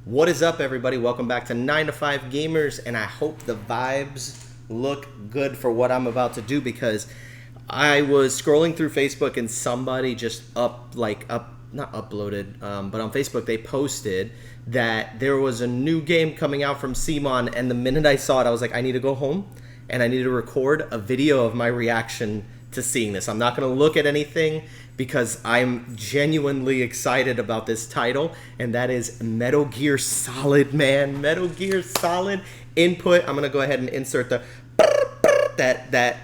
What is up, everybody? Welcome back to 9 to 5 Gamers, and I hope the vibes look good for what I'm about to do, because I was scrolling through Facebook and somebody just not uploaded, but on Facebook they posted that there was a new game coming out from Cmon, and the minute I saw it, I was like, I need to go home and I need to record a video of my reaction to seeing this. I'm not going to look at anything because I'm genuinely excited about this title, and that is Metal Gear Solid, man. Metal Gear Solid input. I'm going to go ahead and insert the that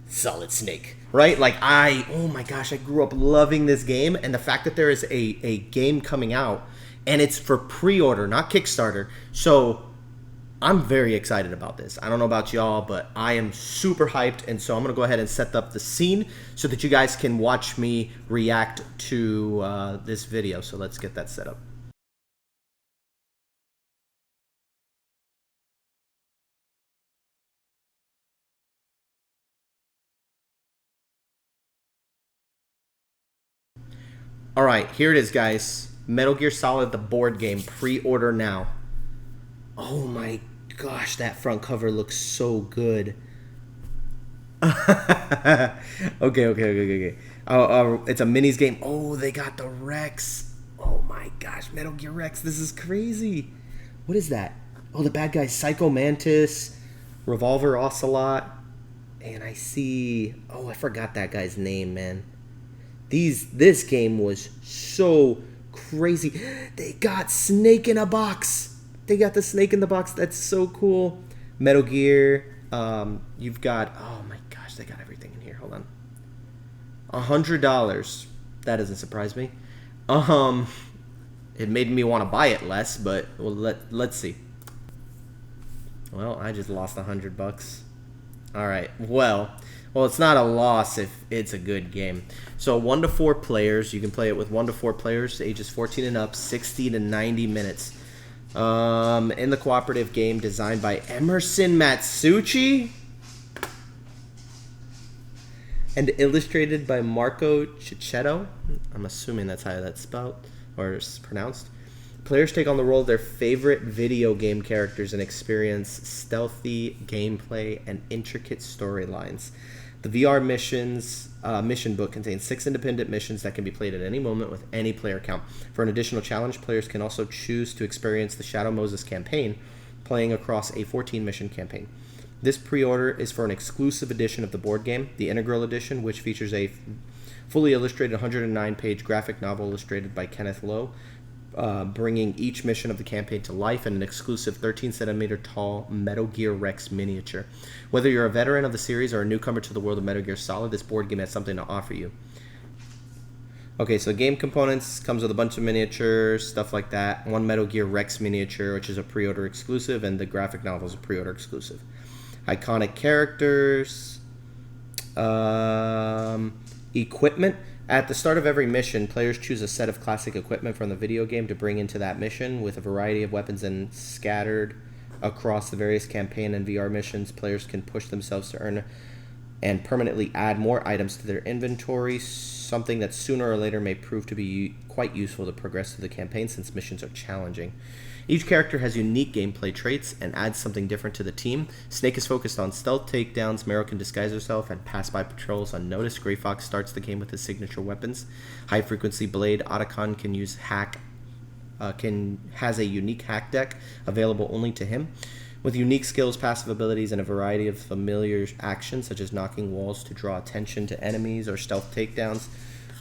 Solid Snake, right? Like, oh my gosh, I grew up loving this game, and the fact that there is a game coming out, and it's for pre-order, not Kickstarter, so I'm very excited about this. I don't know about y'all, but I am super hyped, and so I'm going to go ahead and set up the scene so that you guys can watch me react to this video. So let's get that set up. All right, here it is, guys. Metal Gear Solid, the board game, pre-order now. Oh my gosh, that front cover looks so good. Okay. It's a minis game. Oh, they got the Rex. Oh my gosh, Metal Gear Rex. This is crazy. What is that? Oh, the bad guy, Psycho Mantis, Revolver Ocelot, and I see. Oh, I forgot that guy's name, man. This game was so crazy. They got Snake in a box. They got the Snake in the box. That's so cool. Metal Gear. You've got, oh my gosh, they got everything in here. Hold on. $100. That doesn't surprise me. It made me want to buy it less, but let's see. Well, I just lost $100. All right. Well, it's not a loss if it's a good game. So 1 to 4 players. You can play it with 1 to 4 players, ages 14 and up, 60 to 90 minutes. In the cooperative game, designed by Emerson Matsuuchi and illustrated by Marco Cicchetto. I'm assuming that's how that's spelled or pronounced. Players take on the role of their favorite video game characters and experience stealthy gameplay and intricate storylines. The VR mission book contains 6 independent missions that can be played at any moment with any player count. For an additional challenge, players can also choose to experience the Shadow Moses campaign, playing across a 14-mission campaign. This pre-order is for an exclusive edition of the board game, the Integral Edition, which features a fully illustrated 109-page graphic novel illustrated by Kenneth Lowe, bringing each mission of the campaign to life, and an exclusive 13-centimeter tall Metal Gear Rex miniature. Whether you're a veteran of the series or a newcomer to the world of Metal Gear Solid, this board game has something to offer you. Okay, so game components comes with a bunch of miniatures, stuff like that. 1 Metal Gear Rex miniature, which is a pre-order exclusive, and the graphic novel is a pre-order exclusive. Iconic characters, equipment. At the start of every mission, players choose a set of classic equipment from the video game to bring into that mission, with a variety of weapons and scattered across the various campaign and VR missions. Players can push themselves to earn and permanently add more items to their inventory, something that sooner or later may prove to be quite useful to progress through the campaign since missions are challenging. Each character has unique gameplay traits and adds something different to the team. Snake is focused on stealth takedowns, Meryl can disguise herself and pass by patrols unnoticed, Gray Fox starts the game with his signature weapons. High Frequency Blade, Otacon can use has a unique hack deck available only to him, with unique skills, passive abilities, and a variety of familiar actions such as knocking walls to draw attention to enemies or stealth takedowns.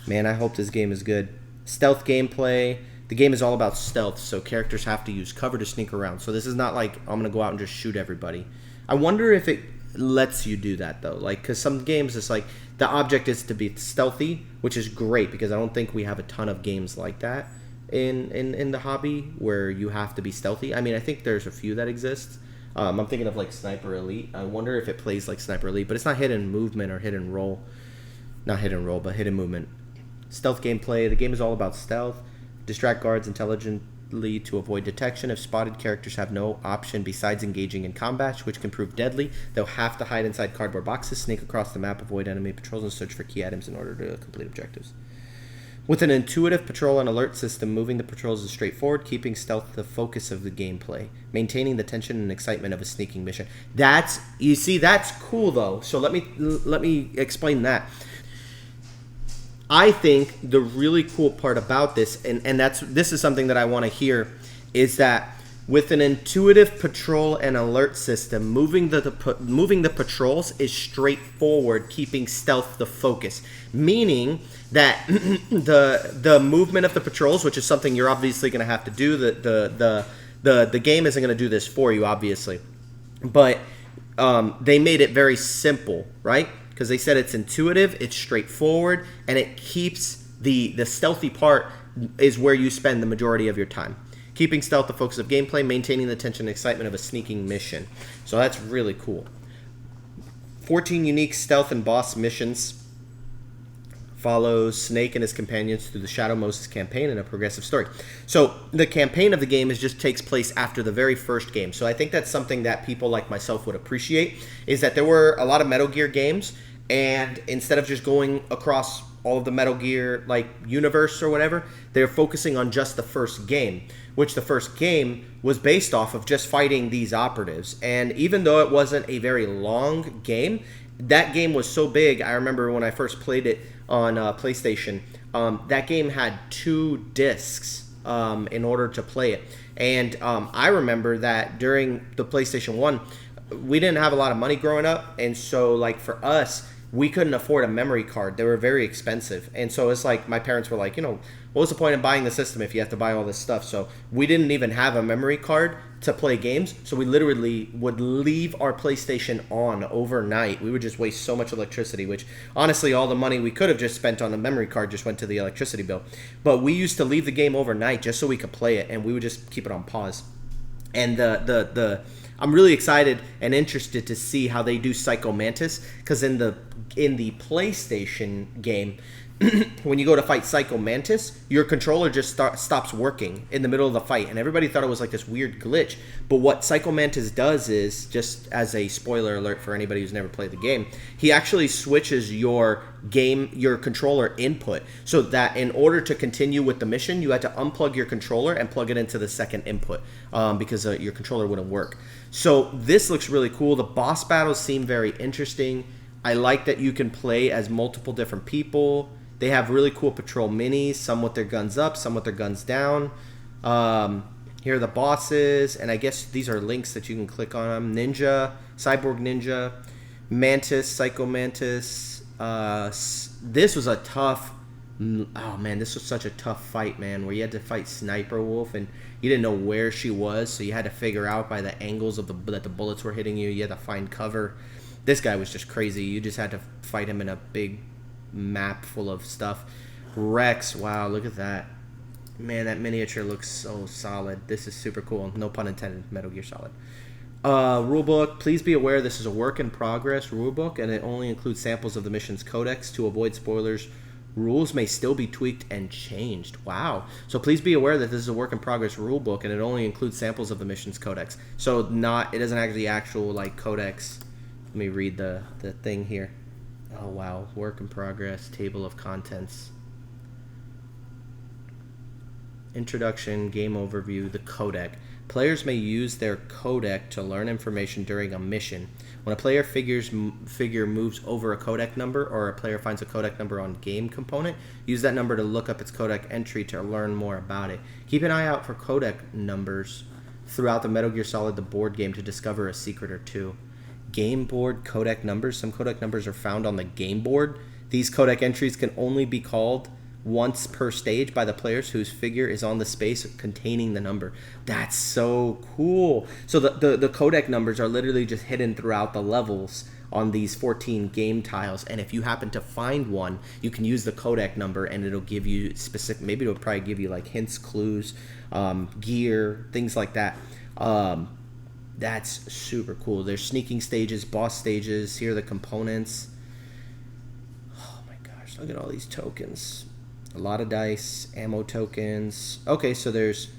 Man, I hope this game is good. Stealth gameplay. The game is all about stealth, so characters have to use cover to sneak around. So this is not like, I'm going to go out and just shoot everybody. I wonder if it lets you do that, though. Like, because some games, it's like, the object is to be stealthy, which is great, because I don't think we have a ton of games like that in the hobby, where you have to be stealthy. I mean, I think there's a few that exist. I'm thinking of, like, Sniper Elite. I wonder if it plays like Sniper Elite, but it's not hidden movement or hidden roll. Not hidden roll, but hidden movement. Stealth gameplay. The game is all about stealth. Distract guards intelligently to avoid detection. If spotted, characters have no option besides engaging in combat, which can prove deadly. They'll have to hide inside cardboard boxes, sneak across the map, avoid enemy patrols, and search for key items in order to complete objectives. With an intuitive patrol and alert system, moving the patrols is straightforward, keeping stealth the focus of the gameplay, maintaining the tension and excitement of a sneaking mission. That's cool though. So let me explain that. I think the really cool part about this, and this is something that I want to hear, is that with an intuitive patrol and alert system, moving the patrols is straightforward, keeping stealth the focus. Meaning that the movement of the patrols, which is something you're obviously going to have to do, the game isn't going to do this for you, obviously, but they made it very simple, right? Because they said it's intuitive, it's straightforward, and it keeps the stealthy part is where you spend the majority of your time. Keeping stealth the focus of gameplay, maintaining the tension and excitement of a sneaking mission. So that's really cool. 14 unique stealth and boss missions. Follows Snake and his companions through the Shadow Moses campaign and a progressive story. So the campaign of the game just takes place after the very first game. So I think that's something that people like myself would appreciate, is that there were a lot of Metal Gear games, and instead of just going across all of the Metal Gear like universe or whatever, they're focusing on just the first game, which the first game was based off of just fighting these operatives. And even though it wasn't a very long game, that game was so big. I remember when I first played it on PlayStation, that game had 2 discs in order to play it. And I remember that during the PlayStation 1, we didn't have a lot of money growing up, and so like for us, we couldn't afford a memory card. They were very expensive. And so it's like my parents were like, what was the point of buying the system if you have to buy all this stuff? So we didn't even have a memory card to play games. So we literally would leave our PlayStation on overnight. We would just waste so much electricity, which honestly, all the money we could have just spent on a memory card just went to the electricity bill. But we used to leave the game overnight just so we could play it, and we would just keep it on pause. And I'm really excited and interested to see how they do Psycho Mantis, because in the PlayStation game, when you go to fight Psycho Mantis, your controller just stops working in the middle of the fight, and everybody thought it was like this weird glitch. But what Psycho Mantis does is, just as a spoiler alert for anybody who's never played the game, he actually switches your controller input, so that in order to continue with the mission, you had to unplug your controller and plug it into the second input, because your controller wouldn't work. So this looks really cool. The boss battles seem very interesting. I like that you can play as multiple different people. They have really cool patrol minis, some with their guns up, some with their guns down. Here are the bosses, and I guess these are links that you can click on them. Ninja, Cyborg Ninja, Mantis, Psycho Mantis. This was a tough... Oh, man, this was such a tough fight, man, where you had to fight Sniper Wolf, and you didn't know where she was, so you had to figure out by the angles of that the bullets were hitting you. You had to find cover. This guy was just crazy. You just had to fight him in a big map full of stuff. Rex, wow, look at that. Man, that miniature looks so solid. This is super cool. No pun intended, Metal Gear Solid. Rulebook, please be aware this is a work in progress rulebook, and it only includes samples of the mission's codecs. To avoid spoilers, rules may still be tweaked and changed. Wow. So please be aware that this is a work in progress rulebook, and it only includes samples of the mission's codecs. So it doesn't actually actual like codecs. Let me read the thing here. Oh, wow. Work in progress, table of contents. Introduction, game overview, the codec. Players may use their codec to learn information during a mission. When a player figure moves over a codec number, or a player finds a codec number on game component, use that number to look up its codec entry to learn more about it. Keep an eye out for codec numbers throughout the Metal Gear Solid the board game to discover a secret or two. Game board codec numbers. Some codec numbers are found on the game board. These codec entries can only be called once per stage by the players whose figure is on the space containing the number. That's so cool. So the codec numbers are literally just hidden throughout the levels on these 14 game tiles, and if you happen to find one, you can use the codec number and it'll give you specific, maybe it'll probably give you like hints, clues, gear, things like that. That's super cool. There's sneaking stages, boss stages. Here are the components. Oh my gosh, look at all these tokens. A lot of dice, ammo tokens. Okay, so there's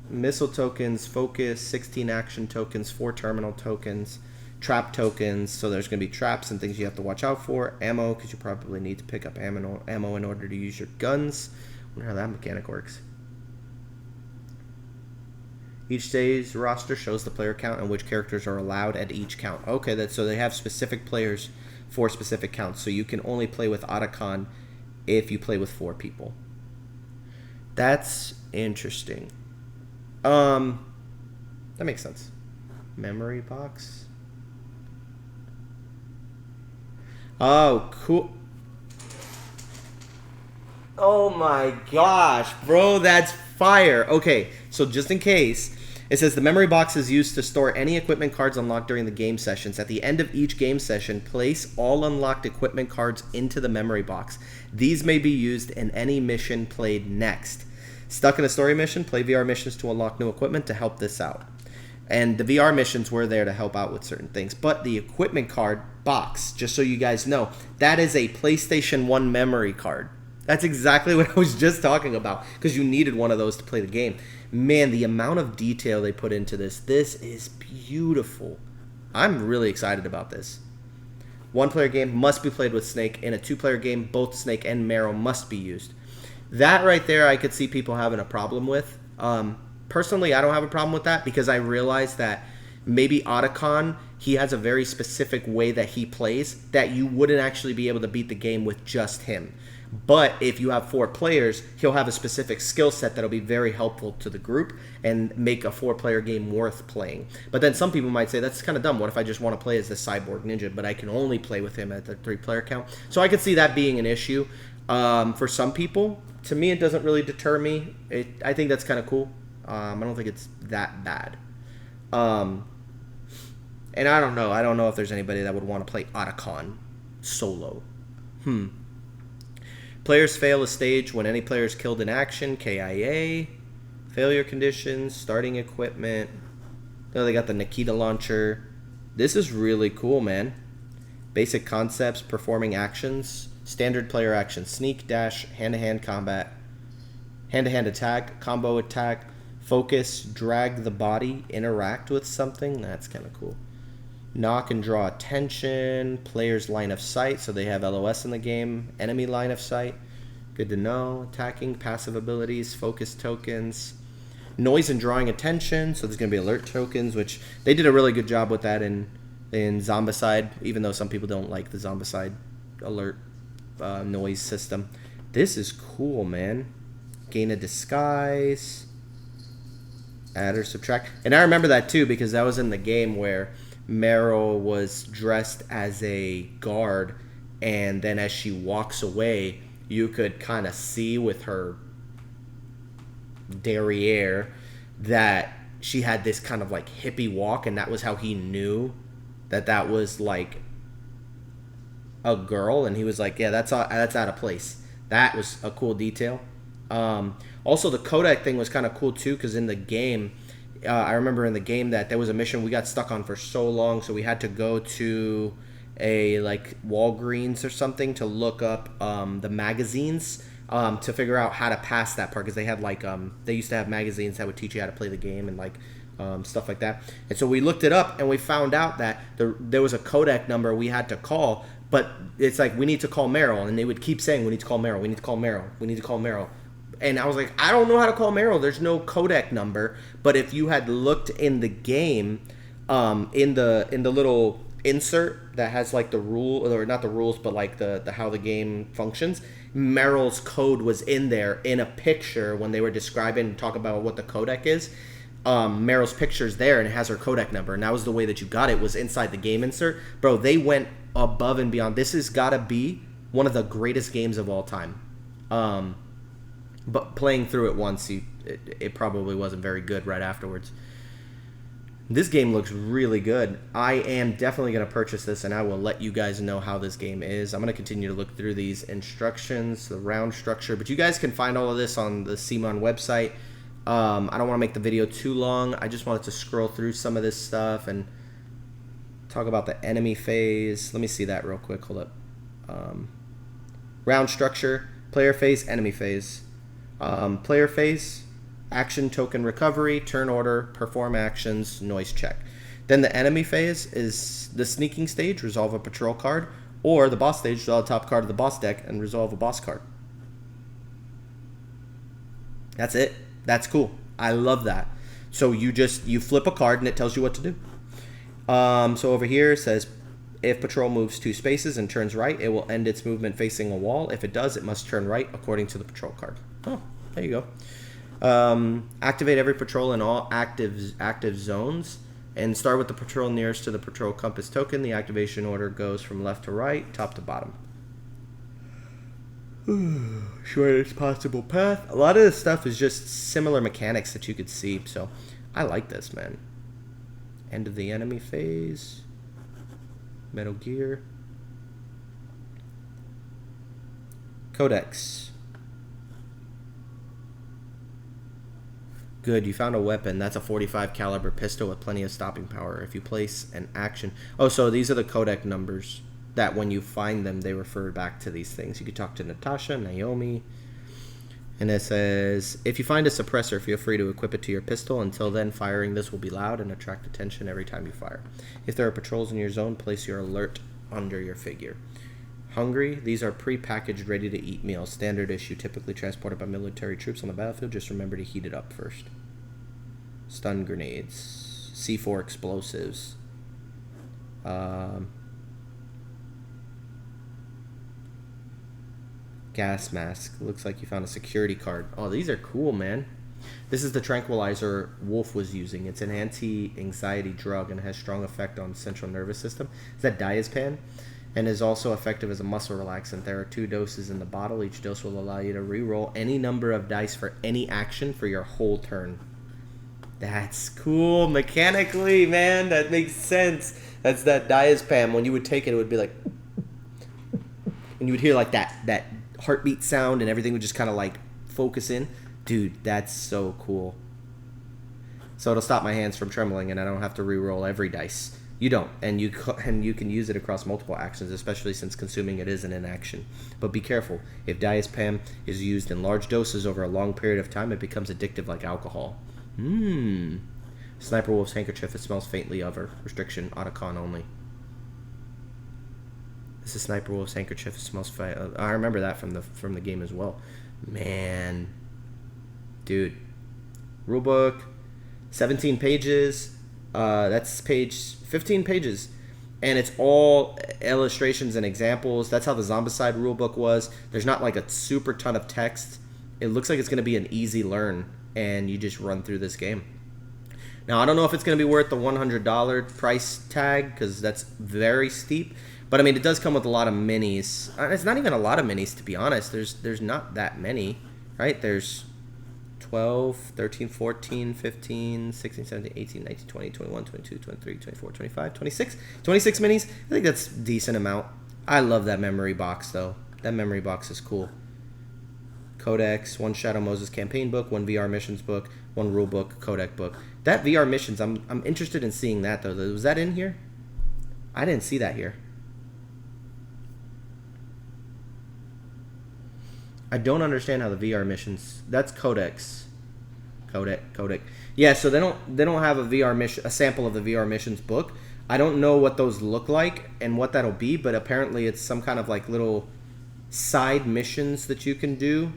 missile tokens, focus, 16 action tokens, 4 terminal tokens, Trap tokens, so there's going to be traps and things you have to watch out for. Ammo, because you probably need to pick up ammo in order to use your guns. I wonder how that mechanic works. Each day's roster shows the player count and which characters are allowed at each count. Okay, so they have specific players for specific counts, so you can only play with Otacon if you play with 4 people. That's interesting. That makes sense. Memory box. Oh, cool. Oh my gosh, bro, that's fire. Okay, so just in case, it says the memory box is used to store any equipment cards unlocked during the game sessions. At the end of each game session, place all unlocked equipment cards into the memory box. These may be used in any mission played next. Stuck in a story mission, play VR missions to unlock new equipment to help this out. And the VR missions were there to help out with certain things. But the equipment card box, just so you guys know, that is a PlayStation 1 memory card. That's exactly what I was just talking about, because you needed one of those to play the game. Man, the amount of detail they put into this is beautiful. I'm really excited about this. 1-player game must be played with Snake. In a 2-player game, both Snake and Meryl must be used. That right there, I could see people having a problem with. Personally, I don't have a problem with that, because I realize that maybe Otacon, he has a very specific way that he plays that you wouldn't actually be able to beat the game with just him. But if you have 4 players, he'll have a specific skill set that'll be very helpful to the group and make a 4-player game worth playing. But then some people might say, that's kind of dumb. What if I just want to play as the Cyborg Ninja, but I can only play with him at the 3-player count? So I could see that being an issue for some people. To me, it doesn't really deter me. I think that's kind of cool. I don't think it's that bad. And I don't know. I don't know if there's anybody that would want to play Otacon solo. Players fail a stage when any player is killed in action. KIA. Failure conditions. Starting equipment. Oh, they got the Nikita launcher. This is really cool, man. Basic concepts. Performing actions. Standard player actions. Sneak, dash, hand-to-hand combat. Hand-to-hand attack. Combo attack. Focus, drag the body, interact with something. That's kind of cool. Knock and draw attention. Player's line of sight, so they have LOS in the game. Enemy line of sight. Good to know. Attacking, passive abilities, focus tokens. Noise and drawing attention, so there's going to be alert tokens, which they did a really good job with that in Zombicide, even though some people don't like the Zombicide alert noise system. This is cool, man. Gain a disguise. Add or subtract. And I remember that too, because that was in the game where Meryl was dressed as a guard, and then as she walks away, you could kind of see with her derriere that she had this kind of like hippie walk, and that was how he knew that was like a girl. And he was like, yeah, that's out of place. That was a cool detail. Also, the codec thing was kind of cool too, because in the game, I remember in the game that there was a mission we got stuck on for so long, so we had to go to a like Walgreens or something to look up the magazines to figure out how to pass that part, because they had like they used to have magazines that would teach you how to play the game and like stuff like that. And so we looked it up and we found out that there was a codec number we had to call, but it's like, we need to call Meryl, and they would keep saying, we need to call Meryl, we need to call Meryl, we need to call Meryl. And I was like, I don't know how to call Meryl. There's no codec number. But if you had looked in the game, in the little insert that has like the rule, or not the rules, but like the how the game functions, Meryl's code was in there in a picture when they were describing and talk about what the codec is. Meryl's picture's there and it has her codec number, and that was the way that you got it, was inside the game insert. Bro, they went above and beyond. This has got to be one of the greatest games of all time. But playing through it once, it probably wasn't very good right afterwards. This game looks really good. I am definitely going to purchase this, and I will let you guys know how this game is. I'm going to continue to look through these instructions, the round structure, but you guys can find all of this on the Cmon website. I don't want to make the video too long. I just wanted to scroll through some of this stuff and talk about the enemy phase. Let me see that real quick. Hold up. Round structure, player phase, enemy phase. Player phase, action token recovery, turn order, perform actions, noise check. Then the enemy phase is the sneaking stage, resolve a patrol card, or the boss stage, draw the top card of the boss deck and resolve a boss card. That's it. That's cool. I love that. So you flip a card and it tells you what to do. So over here it says, if patrol moves 2 spaces and turns right, it will end its movement facing a wall. If it does, it must turn right according to the patrol card. Oh, there you go. Activate every patrol in all active zones and start with the patrol nearest to the patrol compass token. The activation order goes from left to right, top to bottom. Shortest possible path. A lot of this stuff is just similar mechanics that you could see, so I like this, man. End of the enemy phase. Metal Gear. Codecs. Good, you found a weapon. That's a 45 caliber pistol with plenty of stopping power. If you place an action... Oh, so these are the codec numbers that when you find them, they refer back to these things. You could talk to Natasha, Naomi. And it says, if you find a suppressor, feel free to equip it to your pistol. Until then, firing this will be loud and attract attention every time you fire. If there are patrols in your zone, place your alert under your figure. Hungry, these are pre-packaged, ready-to-eat meals. Standard issue, typically transported by military troops on the battlefield. Just remember to heat it up first. Stun grenades. C4 explosives. Gas mask. Looks like you found a security card. Oh, these are cool, man. This is the tranquilizer Wolf was using. It's an anti-anxiety drug and has strong effect on the central nervous system. It's that diazepam and is also effective as a muscle relaxant. There are 2 doses in the bottle. Each dose will allow you to re-roll any number of dice for any action for your whole turn. That's cool mechanically, man. That makes sense. That's that diazepam. When you would take it, it would be like... And you would hear like that heartbeat sound and everything would just kind of like focus in. Dude, that's so cool. So it'll stop my hands from trembling and I don't have to re-roll every dice. You don't, and you can use it across multiple actions, especially since consuming it isn't an action. But be careful. If diazepam is used in large doses over a long period of time, it becomes addictive like alcohol. Sniper Wolf's handkerchief. It smells faintly of her. Restriction, Otacon only. This is Sniper Wolf's handkerchief. It smells I remember that from the game as well. Man. Dude. Rulebook. 17 pages. That's page 15 pages. And it's all illustrations and examples. That's how the Zombicide rulebook was. There's not like a super ton of text. It looks like it's going to be an easy learn. And you just run through this game. Now, I don't know if it's going to be worth the $100 price tag, because that's very steep. But, I mean, it does come with a lot of minis. It's not even a lot of minis, to be honest. There's not that many, right? There's 12, 13, 14, 15, 16, 17, 18, 19, 20, 21, 22, 23, 24, 25, 26. 26 minis. I think that's a decent amount. I love that memory box, though. That memory box is cool. Codecs, 1 Shadow Moses campaign book, 1 VR missions book, 1 rule book, codec book. That VR missions, I'm interested in seeing that, though. Was that in here? I didn't see that here. I don't understand how the VR missions. That's codecs. Codec. Yeah, so they don't have a VR mission, a sample of the VR missions book. I don't know what those look like and what that'll be, but apparently it's some kind of like little side missions that you can do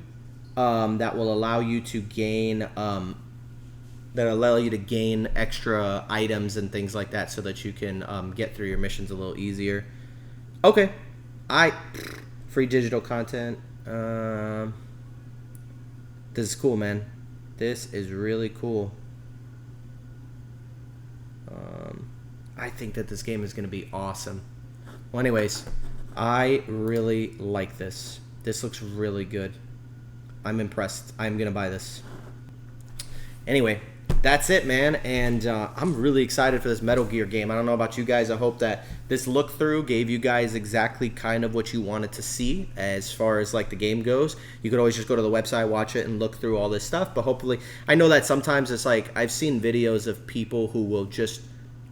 that will allow you to gain extra items and things like that, so that you can get through your missions a little easier. Okay, free digital content. This is cool, man. This is really cool. I think that this game is going to be awesome. Well, anyways, I really like this. This looks really good. I'm impressed. I'm going to buy this. Anyway, that's it, man. And I'm really excited for this Metal Gear game. I don't know about you guys. I hope that this look through gave you guys exactly kind of what you wanted to see as far as like the game goes. You could always just go to the website, watch it, and look through all this stuff. But hopefully, I know that sometimes it's like I've seen videos of people who will just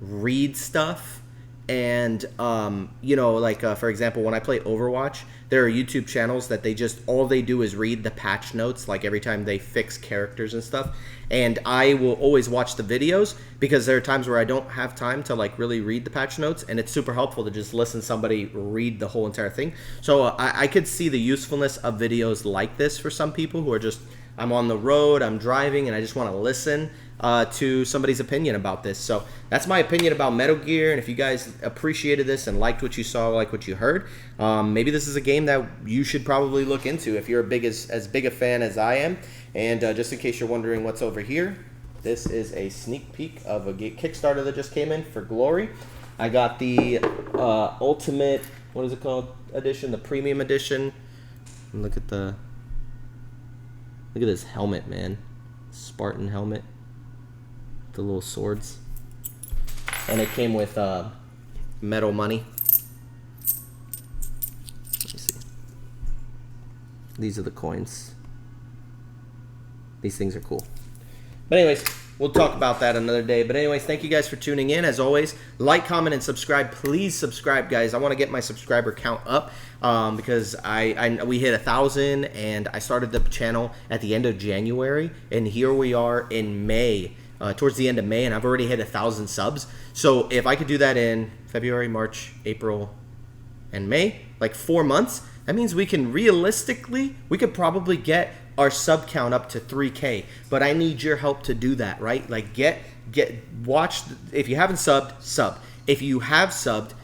read stuff. And, for example, when I play Overwatch, there are YouTube channels that all they do is read the patch notes, like every time they fix characters and stuff. And I will always watch the videos because there are times where I don't have time to like really read the patch notes, and it's super helpful to just listen to somebody read the whole entire thing. So I could see the usefulness of videos like this for some people who are just, I'm on the road, I'm driving, and I just want to listen to somebody's opinion about this. So that's my opinion about Metal Gear, and if you guys appreciated this and liked what you saw, like what you heard, maybe this is a game that you should probably look into if you're as big a fan as I am. And just in case you're wondering what's over here, this is a sneak peek of a Kickstarter that just came in for Glory. I got the Ultimate, what is it called, edition, the Premium edition. And look at this helmet, man. Spartan helmet. The little swords. And it came with metal money. Let me see. These are the coins. These things are cool. But anyways, we'll talk about that another day. But anyways, thank you guys for tuning in. As always, like, comment, and subscribe. Please subscribe, guys. I want to get my subscriber count up because we hit 1,000, and I started the channel at the end of January, and here we are in May, towards the end of May, and I've already hit 1,000 subs. So if I could do that in February, March, April, and May, like 4 months, that means we can realistically, we could probably get our sub count up to 3K, but I need your help to do that, right? Like watch, if you haven't subbed, sub. If you have subbed,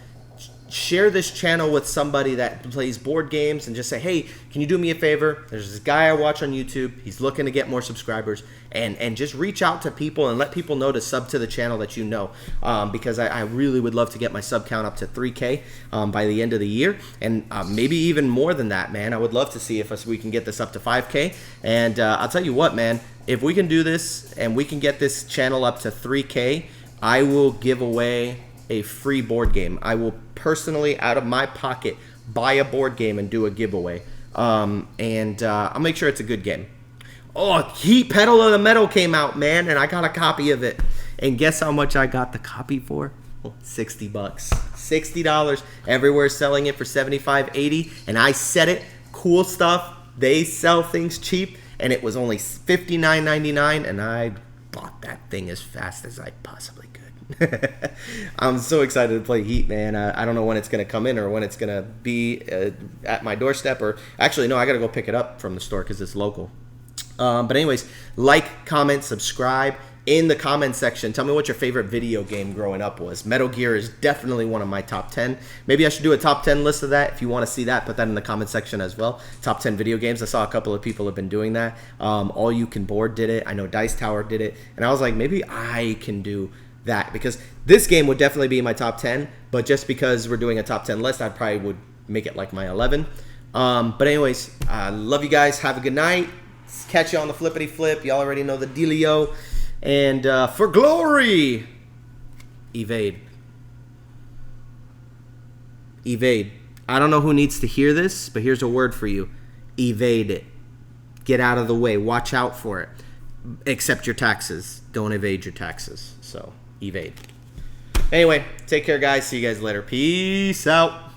share this channel with somebody that plays board games and just say, hey, can you do me a favor? There's this guy I watch on YouTube. He's looking to get more subscribers, and just reach out to people and let people know to sub to the channel that you know, because I really would love to get my sub count up to 3K by the end of the year, and maybe even more than that, man. I would love to see if we can get this up to 5K, and I'll tell you what, man, if we can do this and we can get this channel up to 3K, I will give away a free board game. I will personally, out of my pocket, buy a board game and do a giveaway. And I'll make sure it's a good game. Oh, Heat Pedal of the Metal came out, man, and I got a copy of it. And guess how much I got the copy for? $60. $60. Everywhere's selling it for $75, $80, and I said it. Cool stuff. They sell things cheap, and it was only $59.99, and I bought that thing as fast as I possibly could. I'm so excited to play Heat, man. I don't know when it's going to come in or when it's going to be at my doorstep, or actually, no, I got to go pick it up from the store because it's local. But anyways, like, comment, subscribe. In the comment section, tell me what your favorite video game growing up was. Metal Gear is definitely one of my top 10. Maybe I should do a top 10 list of that. If you want to see that, put that in the comment section as well. Top 10 video games. I saw a couple of people have been doing that. All You Can Board did it. I know Dice Tower did it. And I was like, maybe I can do that, because this game would definitely be in my top 10, but just because we're doing a top 10 list, I probably would make it like my 11. But anyways, love you guys. Have a good night. Catch you on the flippity flip. Y'all already know the dealio. And for glory, evade. Evade. I don't know who needs to hear this, but here's a word for you. Evade it. Get out of the way. Watch out for it. Accept your taxes. Don't evade your taxes. So, evade. Anyway, take care, guys. See you guys later. Peace out.